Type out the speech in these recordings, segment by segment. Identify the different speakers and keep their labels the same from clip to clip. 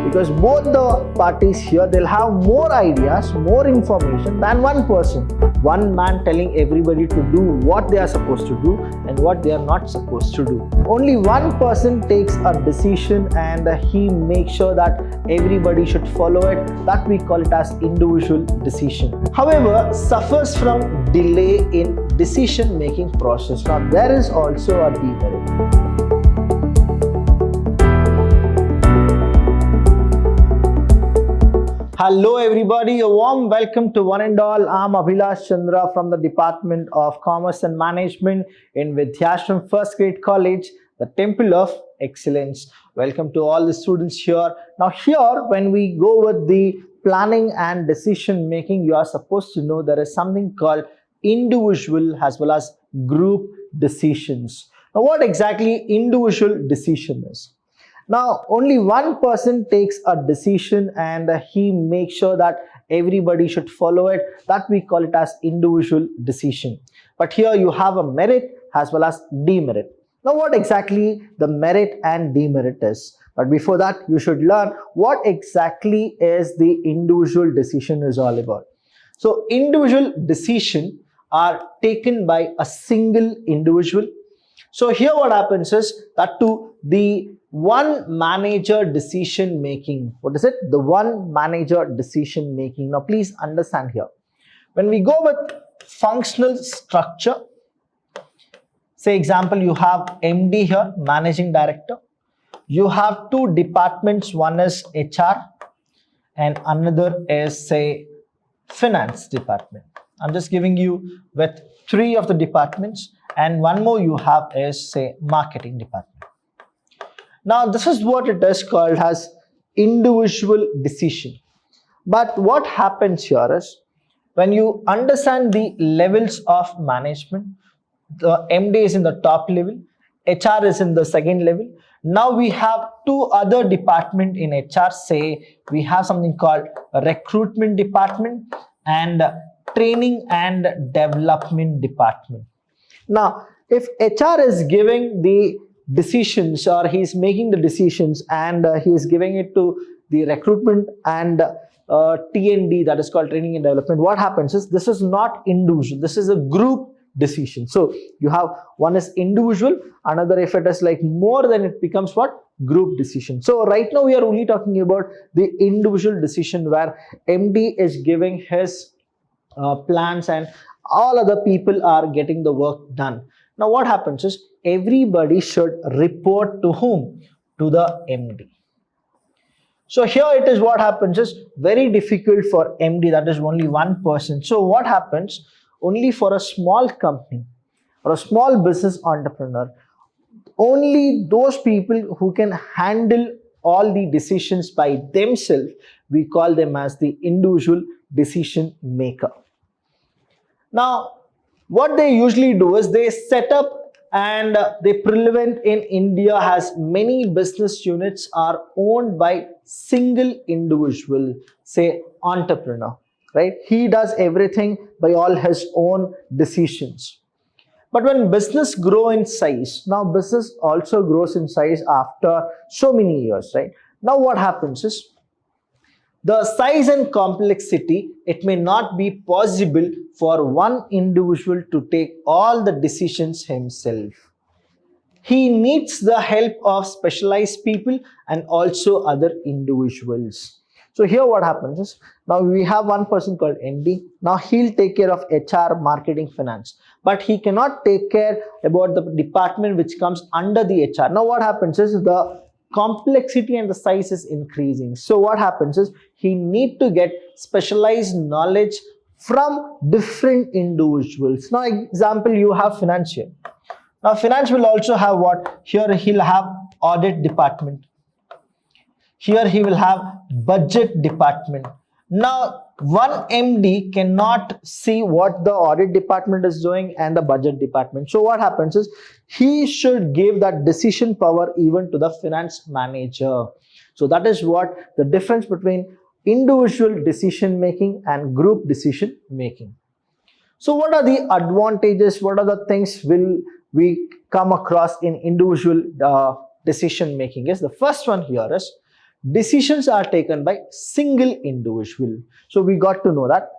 Speaker 1: because both the parties here, they'll have more ideas, more information than one person. One man telling everybody to do what they are supposed to do and what they are not supposed to do. Only one person takes a decision and he makes sure that everybody should follow it. That we call it as individual decision. However, suffers from delay in decision making process. Now there is also a demerit. Hello everybody, a warm welcome to one and all. I'm Abhilash Chandra from the Department of Commerce and Management in Vidhyaashram First Grade College, the Temple of Excellence. Welcome to all the students here. Now here, when we go with the planning and decision making, you are supposed to know there is something called individual as well as group decisions. Now what exactly individual decision is? Now, only one person takes a decision and he makes sure that everybody should follow it. That we call it as individual decision. But here you have a merit as well as demerit. Now, what exactly the merit and demerit is? But before that, you should learn what exactly is the individual decision is all about. So, individual decision are taken by a single individual. So, here what happens is that to the one manager decision making. What is it? The one manager decision making. Now please understand here. When we go with functional structure, say example you have MD here, managing director. You have two departments, one is HR and another is say finance department. I'm just giving you with three of the departments and one more you have is say marketing department. Now, this is what it is called as individual decision. But what happens here is, when you understand the levels of management, the MD is in the top level, HR is in the second level. Now, we have two other departments in HR, say we have something called recruitment department and training and development department. Now, if HR is giving the decisions or he's making the decisions and he is giving it to the recruitment and T&D, that is called training and development, what happens is this is not individual, this is a group decision. So you have one is individual, another if it is like more, then it becomes what? Group decision. So right now we are only talking about the individual decision where MD is giving his plans and all other people are getting the work done. Now what happens is everybody should report to whom? To the MD. So here it is what happens is very difficult for MD, that is only one person. So what happens? Only for a small company or a small business entrepreneur, only those people who can handle all the decisions by themselves, we call them as the individual decision maker. Now, what they usually do is they set up and they prevent in India as many business units are owned by single individual, say entrepreneur, right? He does everything by all his own decisions. But when business grow in size, now business also grows in size after so many years, right? Now what happens is, the size and complexity, it may not be possible for one individual to take all the decisions himself. He needs the help of specialized people and also other individuals. So here what happens is, now we have one person called MD. Now he'll take care of HR, marketing, finance. But he cannot take care about the department which comes under the HR. Now what happens is the complexity and the size is increasing. So what happens is he need to get specialized knowledge from different individuals. Now example, you have financial. Now finance will also have what? Here he'll have audit department. Here he will have budget department. Now one MD cannot see what the audit department is doing and the budget department. So what happens is he should give that decision power even to the finance manager. So that is what the difference between individual decision making and group decision making. So what are the advantages? What are the things will we come across in individual decision making? Is the first one here is decisions are taken by single individual. So we got to know that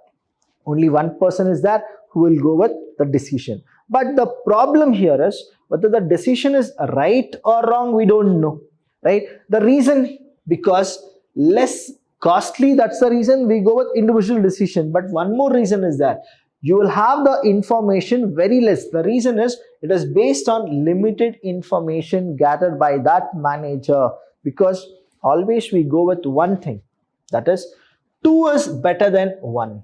Speaker 1: only one person is there who will go with the decision. But the problem here is whether the decision is right or wrong, we don't know, right? The reason, because less costly, that's the reason we go with individual decision. But one more reason is that you will have the information very less. The reason is it is based on limited information gathered by that manager, because always we go with one thing, that is 2 is better than 1,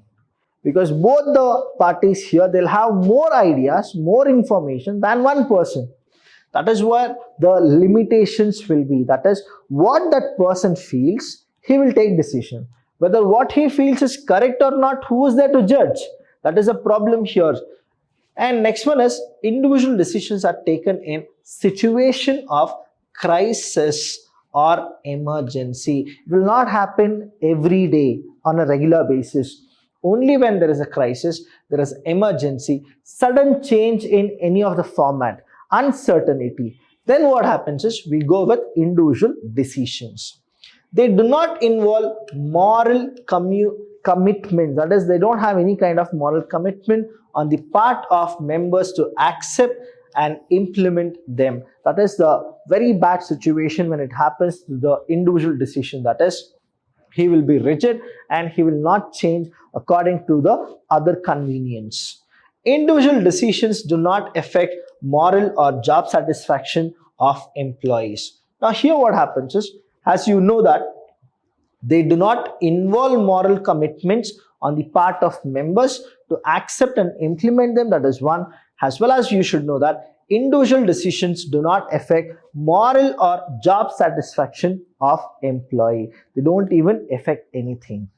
Speaker 1: because both the parties here, they'll have more ideas, more information than one person. That is where the limitations will be. That is what that person feels, he will take decision. Whether what he feels is correct or not, who is there to judge? That is a problem here. And next one is individual decisions are taken in situation of crisis or emergency. It will not happen every day on a regular basis. Only when there is a crisis, there is emergency, sudden change in any of the format, uncertainty. Then what happens is we go with individual decisions. They do not involve moral commitment. That is, they don't have any kind of moral commitment on the part of members to accept and implement them. That is the very bad situation when it happens to the individual decision. That is, he will be rigid and he will not change according to the other convenience. Individual decisions do not affect moral or job satisfaction of employees. Now here what happens is, as you know that they do not involve moral commitments on the part of members to accept and implement them. That is one. As well as you should know that individual decisions do not affect moral or job satisfaction of employee. They don't even affect anything.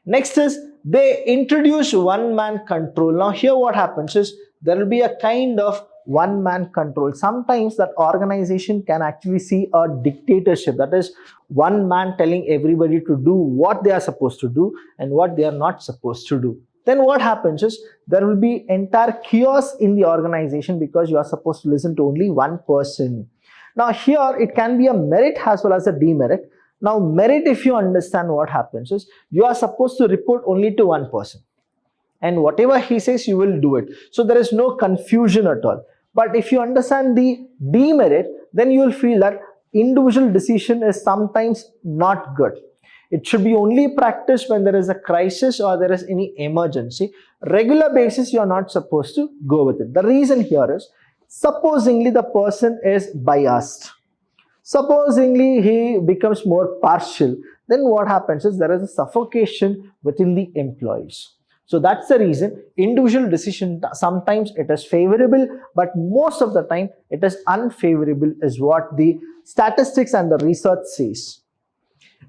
Speaker 1: Next is they introduce one-man control. Now here what happens is there will be a kind of one-man control. Sometimes that organization can actually see a dictatorship. That is, one man telling everybody to do what they are supposed to do and what they are not supposed to do. Then what happens is there will be entire chaos in the organization because you are supposed to listen to only one person. Now here it can be a merit as well as a demerit. Now merit, if you understand what happens is you are supposed to report only to one person, and whatever he says you will do it. So there is no confusion at all. But if you understand the demerit, then you will feel that individual decision is sometimes not good. It should be only practiced when there is a crisis or there is any emergency. Regular basis, you are not supposed to go with it. The reason here is, supposingly the person is biased. Supposingly he becomes more partial. Then what happens is there is a suffocation within the employees. So that's the reason individual decision, sometimes it is favorable, but most of the time it is unfavorable, is what the statistics and the research says.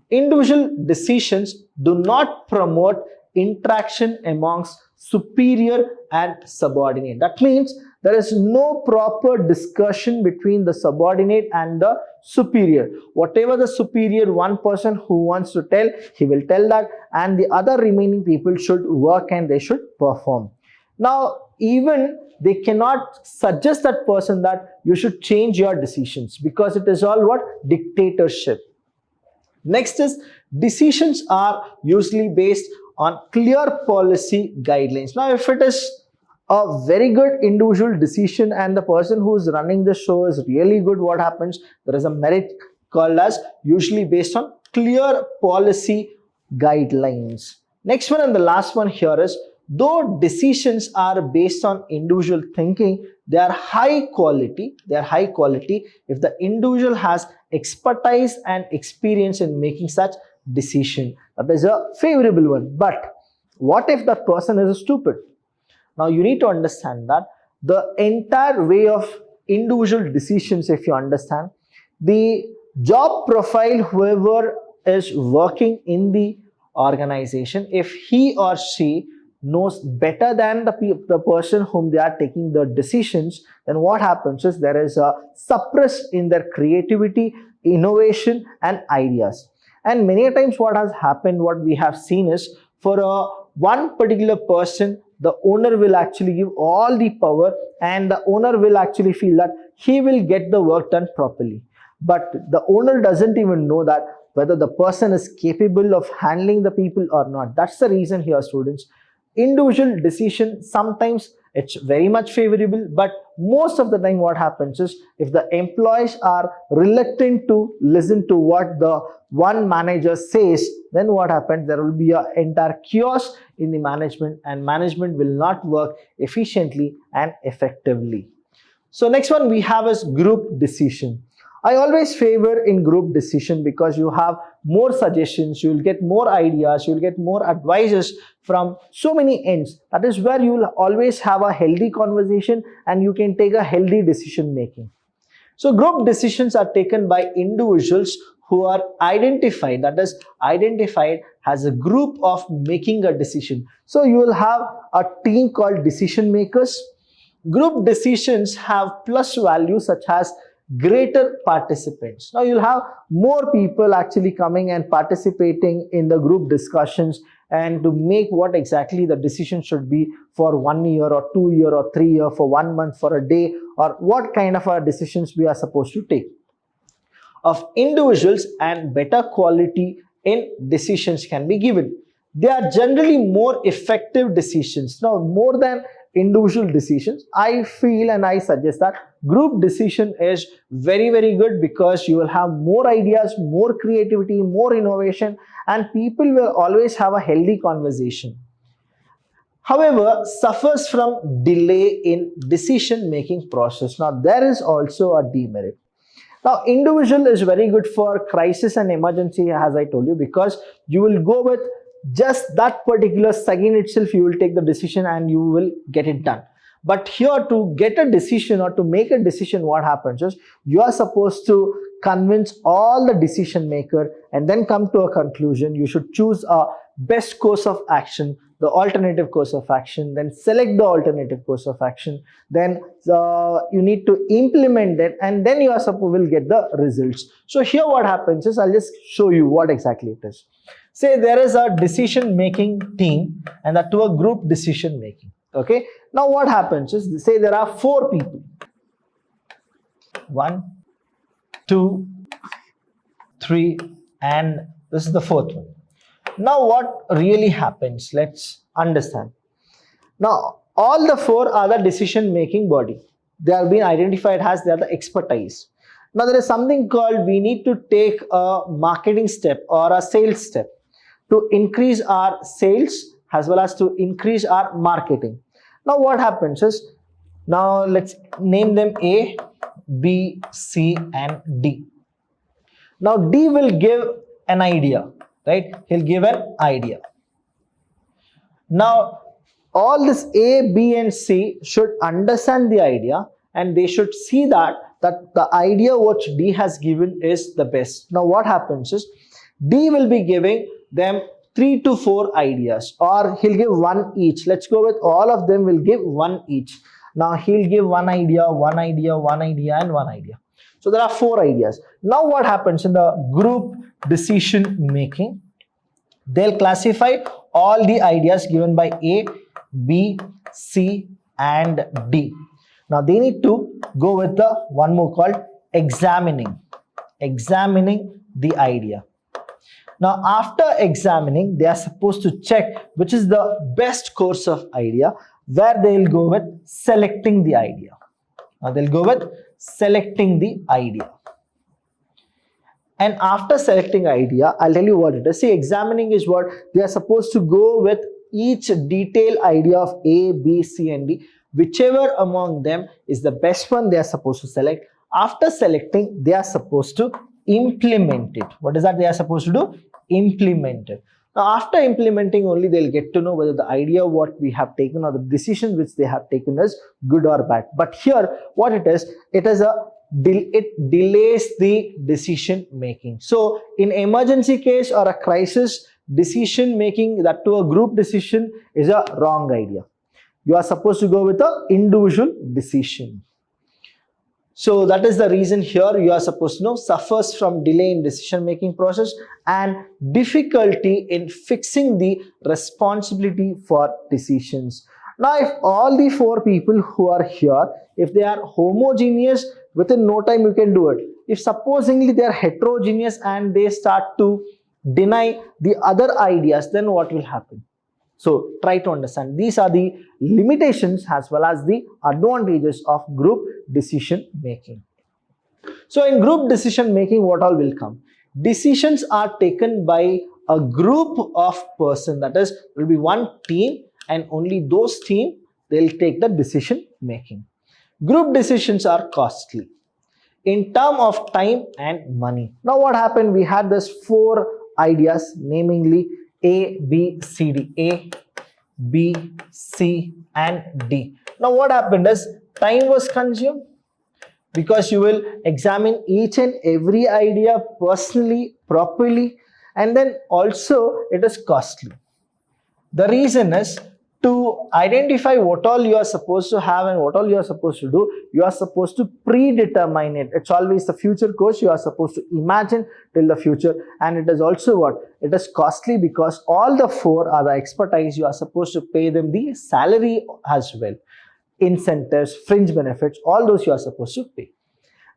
Speaker 1: Individual decisions do not promote interaction amongst superior and subordinate. That means there is no proper discussion between the subordinate and the superior. Whatever the superior one person who wants to tell, he will tell that, and the other remaining people should work and they should perform. Now even they cannot suggest that person that you should change your decisions, because it is all what? Dictatorship. Next is decisions are usually based on clear policy guidelines. Now if it is a very good individual decision and the person who is running the show is really good, what happens? There is a merit called as usually based on clear policy guidelines. Next one and the last one here is, though decisions are based on individual thinking, they are high quality. They are high quality if the individual has expertise and experience in making such decision. That is a favorable one. But what if that person is stupid? Now you need to understand that the entire way of individual decisions, if you understand, the job profile, whoever is working in the organization, if he or she knows better than the person whom they are taking the decisions, then what happens is there is a suppress in their creativity, innovation and ideas. And many times what has happened, what we have seen is, for one particular person, the owner will actually give all the power and the owner will actually feel that he will get the work done properly. But the owner doesn't even know that whether the person is capable of handling the people or not. That's the reason here, students. Individual decision, sometimes it's very much favorable, but most of the time what happens is, if the employees are reluctant to listen to what the one manager says, then what happens? There will be an entire chaos in the management, and management will not work efficiently and effectively. So next one we have is group decision. I always favor in group decision because you have more suggestions, you will get more ideas, you will get more advices from so many ends. That is where you will always have a healthy conversation and you can take a healthy decision making. So group decisions are taken by individuals who are identified, that is identified as a group of making a decision. So you will have a team called decision makers. Group decisions have plus values such as greater participants. Now you'll have more people actually coming and participating in the group discussions and to make what exactly the decision should be for 1 year or 2 year or 3 year, for 1 month, for a day, or what kind of decisions we are supposed to take. Of individuals and better quality in decisions can be given. They are generally more effective decisions. Now more than individual decisions, I feel and I suggest that group decision is very good because you will have more ideas, more creativity, more innovation, and people will always have a healthy conversation. However, suffers from delay in decision making process. Now there is also a demerit. Now individual is very good for crisis and emergency, as I told you, because you will go with just that particular second itself, you will take the decision and you will get it done. But here, to get a decision or to make a decision, what happens is you are supposed to convince all the decision maker and then come to a conclusion. You should choose a best course of action, the alternative course of action, then select the alternative course of action, then you need to implement it, and then you are supposed will get the results. So here what happens is, I'll just show you what exactly it is. Say there is a decision making team and that to a group decision making. Okay, now what happens is, say there are 4 people, 1, 2, 3, and this is the 4th one. Now what really happens, let's understand. Now all the 4 are the decision making body. They have been identified as they are the expertise. Now there is something called, we need to take a marketing step or a sales step to increase our sales as well as to increase our marketing. Now what happens is, now let's name them A, B, C and D. Now D will give an idea, right? He'll give an idea. Now all this A, B and C should understand the idea and they should see that the idea which D has given is the best. Now what happens is, D will be giving them 3 to 4 ideas, or he'll give 1 each. Let's go with all of them will give 1 each. Now he'll give 1 idea, 1 idea, 1 idea and 1 idea. So there are 4 ideas. Now what happens in the group decision making? They'll classify all the ideas given by A, B, C and D. Now they need to go with the one more called examining the idea. Now after examining, they are supposed to check which is the best course of idea, where they will go with selecting the idea. Now they'll go with selecting the idea. And after selecting idea, I'll tell you what it is. See, examining is what they are supposed to go with each detailed idea of A, B, C and D. Whichever among them is the best one, they are supposed to select. After selecting, they are supposed to implement it. What is that they are supposed to do? Implement it. Now after implementing only, they'll get to know whether the idea what we have taken or the decision which they have taken is good or bad. But here what it is it delays the decision making. So in emergency case or a crisis, decision making, that to a group decision, is a wrong idea. You are supposed to go with an individual decision. So that is the reason here you are supposed to know, suffers from delay in decision making process and difficulty in fixing the responsibility for decisions. Now if all the 4 people who are here, if they are homogeneous, within no time you can do it. if supposingly they are heterogeneous and they start to deny the other ideas, then what will happen? So try to understand. These are the limitations as well as the advantages of group decision making. So in group decision making, what all will come? Decisions are taken by a group of person, that is, will be one team, and only those team they'll take the decision making. Group decisions are costly in term of time and money. Now what happened? We had this 4 ideas, namely A, B, C, D. A, B, C and D. Now what happened is time was consumed, because you will examine each and every idea personally, properly, and then also it is costly. The reason is to identify what all you are supposed to have and what all you are supposed to do. You are supposed to predetermine it. It's always the future course. You are supposed to imagine till the future, and it is also what? It is costly, because all the 4 are the expertise. You are supposed to pay them the salary as well. Incentives, fringe benefits, all those you are supposed to pay.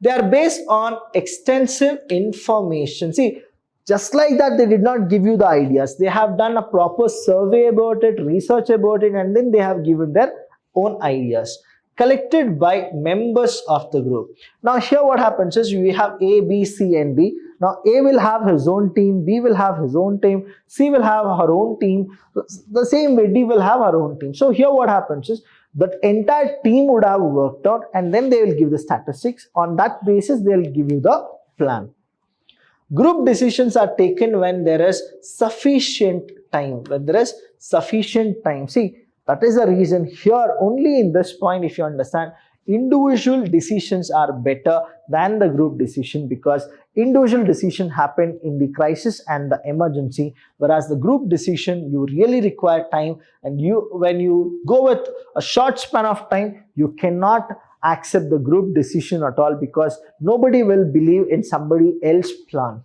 Speaker 1: They are based on extensive information. See, just like that, they did not give you the ideas. They have done a proper survey about it, research about it, and then they have given their own ideas collected by members of the group. Now here what happens is we have A, B, C and D. Now A will have his own team, B will have his own team, C will have her own team, the same way D will have her own team. So here what happens is that entire team would have worked out, and then they will give the statistics. On that basis, they will give you the plan. Group decisions are taken when there is sufficient time. When there is sufficient time. See, that is the reason here only in this point, if you understand, individual decisions are better than the group decision, because individual decision happen in the crisis and the emergency, whereas the group decision you really require time, and when you go with a short span of time, you cannot accept the group decision at all, because nobody will believe in somebody else's plan.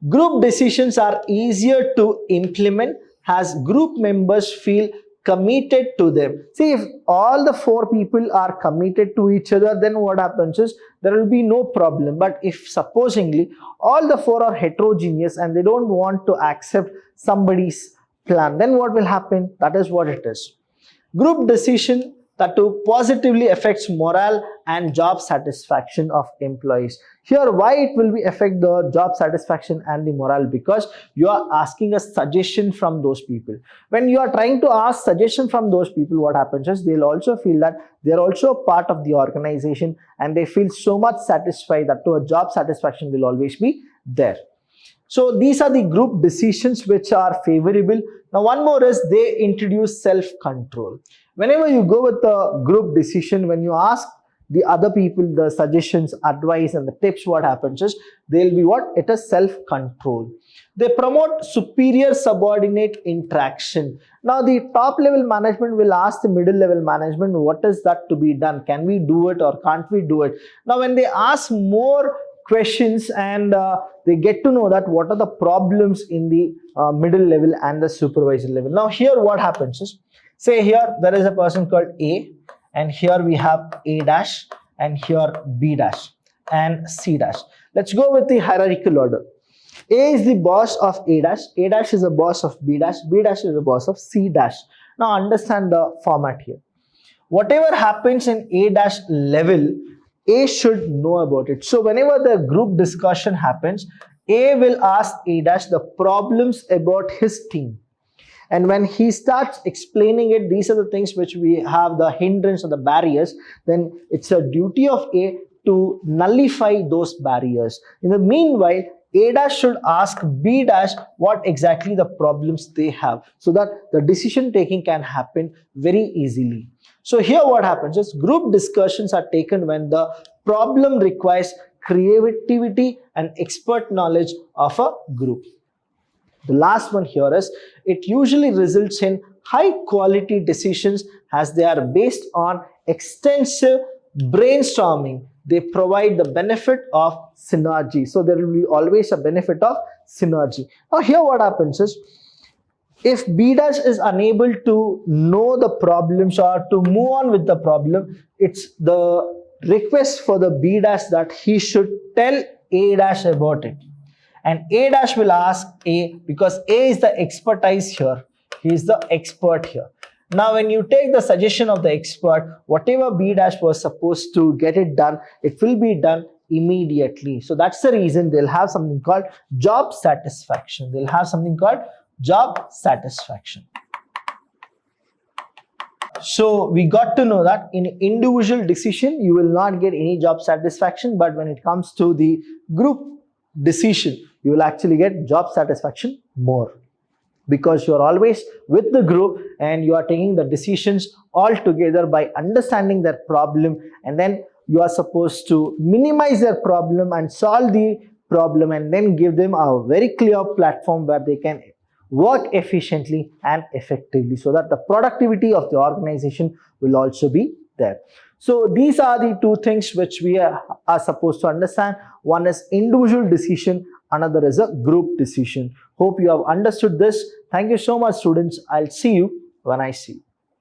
Speaker 1: Group decisions are easier to implement as group members feel committed to them. See, if all the 4 people are committed to each other, then what happens is there will be no problem. But if supposingly all the 4 are heterogeneous and they don't want to accept somebody's plan, then what will happen? That is what it is. Group decision that too positively affects morale and job satisfaction of employees. Here, why it will be affect the job satisfaction and the morale? Because you are asking a suggestion from those people. When you are trying to ask suggestion from those people, what happens is they'll also feel that they are also a part of the organization, and they feel so much satisfied that to a job satisfaction will always be there. So these are the group decisions which are favorable. Now one more is they introduce self-control. Whenever you go with a group decision, when you ask the other people the suggestions, advice and the tips, what happens is they'll be what? It is self-control. They promote superior subordinate interaction. Now the top level management will ask the middle level management, what is that to be done? Can we do it or can't we do it? Now when they ask more questions and they get to know that what are the problems in the middle level and the supervisor level. Now here what happens is, say here there is a person called A, and here we have A dash, and here B dash and C dash. Let's go with the hierarchical order. A is the boss of A dash is a boss of B dash is a boss of C dash. Now understand the format here. Whatever happens in A dash level, A should know about it. So whenever the group discussion happens, A will ask A dash the problems about his team. And when he starts explaining it, these are the things which we have the hindrance or the barriers, then it's a duty of A to nullify those barriers. In the meanwhile, A dash should ask B dash what exactly the problems they have, so that the decision taking can happen very easily. So here what happens is group discussions are taken when the problem requires creativity and expert knowledge of a group. The last one here is it usually results in high quality decisions as they are based on extensive brainstorming. They provide the benefit of synergy. So there will be always a benefit of synergy. Now here what happens is, if B dash is unable to know the problems or to move on with the problem, it's the request for the B dash that he should tell A dash about it. And A dash will ask A, because A is the expertise here. He is the expert here. Now, when you take the suggestion of the expert, whatever B dash was supposed to get it done, it will be done immediately. So that's the reason they'll have something called job satisfaction. They'll have something called job satisfaction. So we got to know that in individual decision, you will not get any job satisfaction, but when it comes to the group decision, you will actually get job satisfaction more, because you are always with the group and you are taking the decisions all together by understanding their problem, and then you are supposed to minimize their problem and solve the problem, and then give them a very clear platform where they can work efficiently and effectively, so that the productivity of the organization will also be there. So these are the two things which we are supposed to understand. One is individual decision, another is a group decision. Hope you have understood this. Thank you so much, students. I'll see you when I see you.